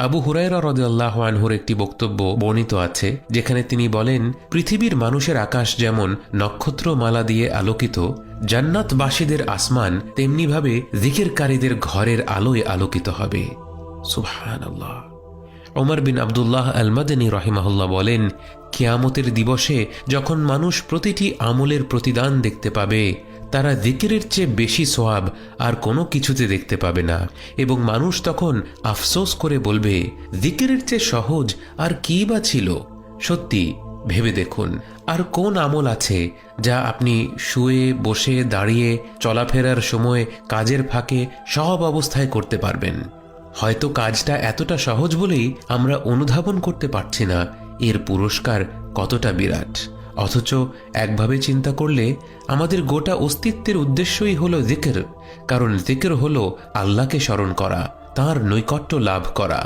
আবু হুরায়রা রাদিয়াল্লাহু আনহুর একটি বক্তব্য বর্ণিত আছে, যেখানে তিনি বলেন, পৃথিবীর মানুষের আকাশ যেমন নক্ষত্রমালা দিয়ে আলোকিত, জান্নাতবাসীদের আসমান তেমনিভাবে জিকিরকারীদের ঘরের আলোয় আলোকিত হবে। সুবহানাল্লাহ। ওমর বিন আবদুল্লাহ আল মাদানী রাহিমাহুল্লাহ বলেন, কিয়ামতের দিবসে যখন মানুষ প্রতিটি আমলের প্রতিদান দেখতে পাবে, তারা জিকিরের চেয়ে বেশি সওয়াব আর কোনো কিছুতে দেখতে পাবে না, এবং মানুষ তখন আফসোস করে বলবে, জিকিরের চেয়ে সহজ আর কি বা ছিল। সত্যি ভেবে দেখুন, আর কোন আমল আছে যা আপনি শুয়ে বসে দাঁড়িয়ে চলাফেরার সময় কাজের ফাঁকে সব অবস্থায় করতে পারবেন? হয়তো কাজটা এতটা সহজ বলেই আমরা অনুধাবন করতে পারছি না এর পুরস্কার কতটা বিরাট। অথচ একভাবে চিন্তা করলে আমাদের গোটা অস্তিত্বের উদ্দেশ্যই হলো জিকির, কারণ জিকির হলো আল্লাহকে স্মরণ করা, তাঁর নৈকট্য লাভ করা।